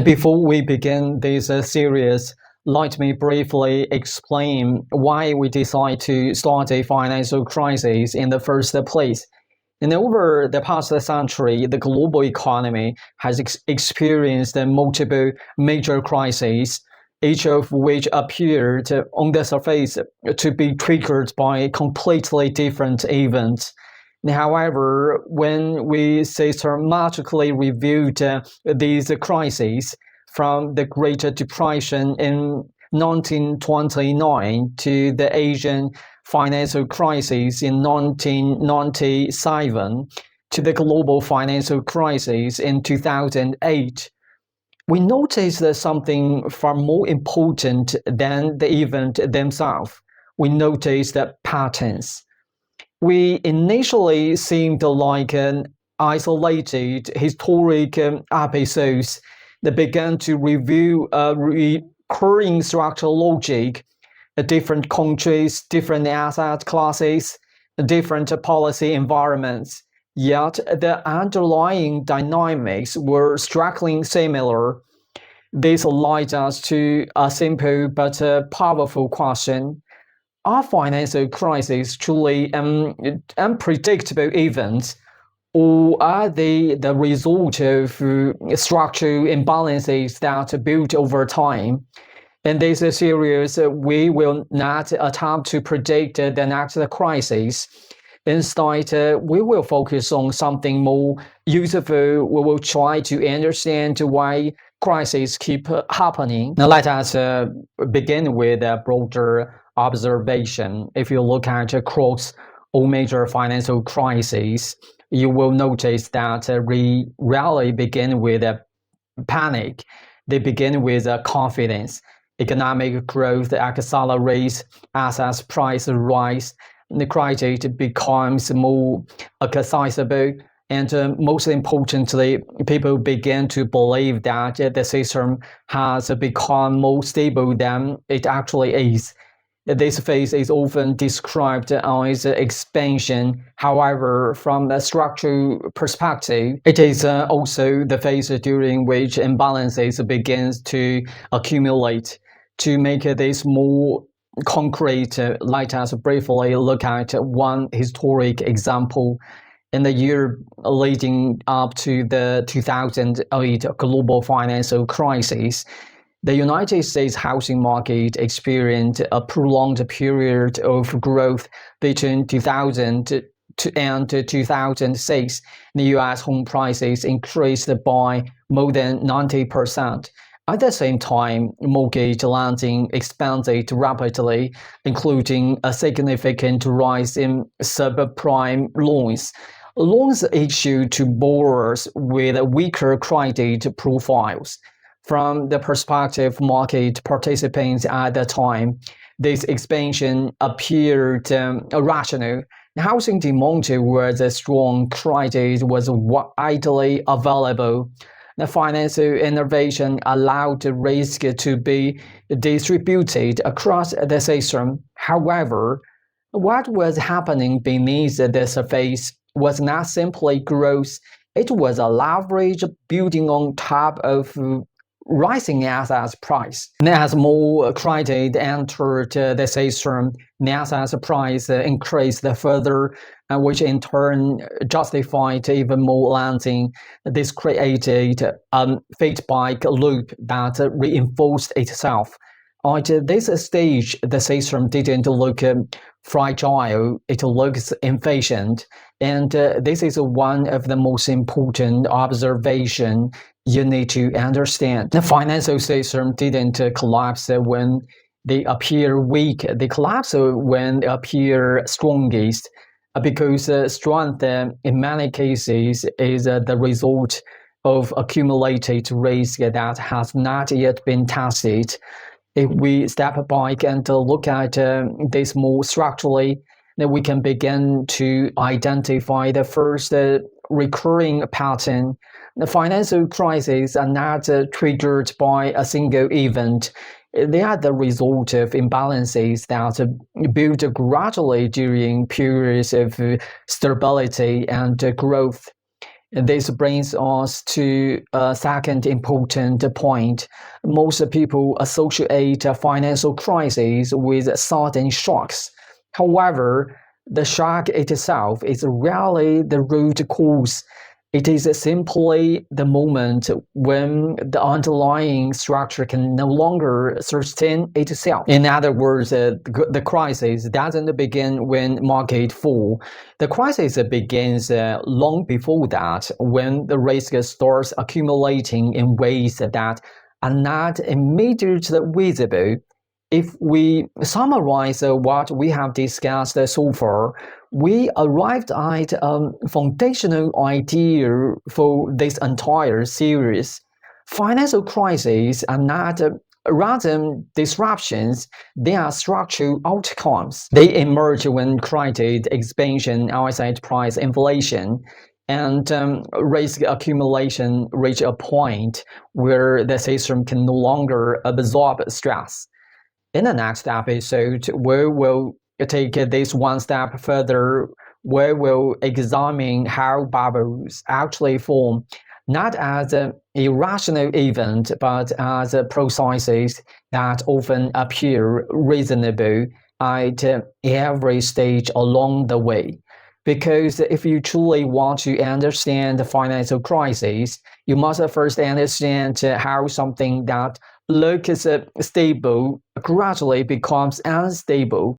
Before we begin this series, let me briefly explain why we decide to start a financial crisis in the first place. And over the past century, the global economy has experienced multiple major crises, each of which appeared on the surface to be triggered by completely different events. However, when we systematically reviewed these crises, from the Great Depression in 1929 to the Asian financial crisis in 1997 to the global financial crisis in 2008, we noticed something far more important than the event themselves. We noticed patterns. We initially seemed like an isolated historic episodes that began to review a recurring structural logic, different countries, different asset classes, different policy environments. Yet the underlying dynamics were strikingly similar. This led us to a simple but powerful question. Are financial crises truly unpredictable events, or are they the result of structural imbalances that build over time? In this series, we will not attempt to predict the next crisis. Instead, we will focus on something more useful. We will try to understand why crises keep happening. Now, let us begin with a broader observation. If you look at across all major financial crises, you will notice that we rarely begin with a panic. They begin with a confidence. Economic growth accelerates, asset price rise, the credit becomes more accessible, and most importantly, people begin to believe that the system has become more stable than it actually is. This phase is often described as expansion. However, from a structural perspective, it is also the phase during which imbalances begin to accumulate. To make this more concrete, let us briefly look at one historic example. In the year leading up to the 2008 global financial crisis, the United States housing market experienced a prolonged period of growth between 2000 and 2006. The U.S. home prices increased by more than 90%. At the same time, mortgage lending expanded rapidly, including a significant rise in subprime loans. Loans issued to borrowers with weaker credit profiles. From the perspective of market participants at the time, this expansion appeared rational. Housing demand was strong, credit was widely available. The financial innovation allowed the risk to be distributed across the system. However, what was happening beneath the surface was not simply growth, it was a leverage building on top of rising asset price. As more credit entered the system, the asset price increased further, which in turn justified even more lending. This created a feedback loop that reinforced itself. At this stage, the system didn't look fragile, it looks efficient. And this is one of the most important observations you need to understand. The financial system didn't collapse when they appear weak. They collapse when they appear strongest, because strength in many cases is the result of accumulated risk that has not yet been tested. If we step back and look at this more structurally, then we can begin to identify the first recurring pattern. The financial crises are not triggered by a single event. They are the result of imbalances that build gradually during periods of stability and growth. This brings us to a second important point. Most people associate a financial crisis with sudden shocks. However, the shock itself is rarely the root cause. It is simply the moment when the underlying structure can no longer sustain itself. In other words, the crisis doesn't begin when market fall. The crisis begins long before that, when the risk starts accumulating in ways that are not immediately visible. If we summarize what we have discussed so far, we arrived at a foundational idea for this entire series. Financial crises are not random disruptions, they are structural outcomes. They emerge when credit expansion, asset price inflation, and risk accumulation reach a point where the system can no longer absorb stress. In the next episode, we will take this one step further. We will examine how bubbles actually form, not as an irrational event, but as processes that often appear reasonable at every stage along the way. Because if you truly want to understand the financial crisis, you must first understand how something that looks stable gradually becomes unstable.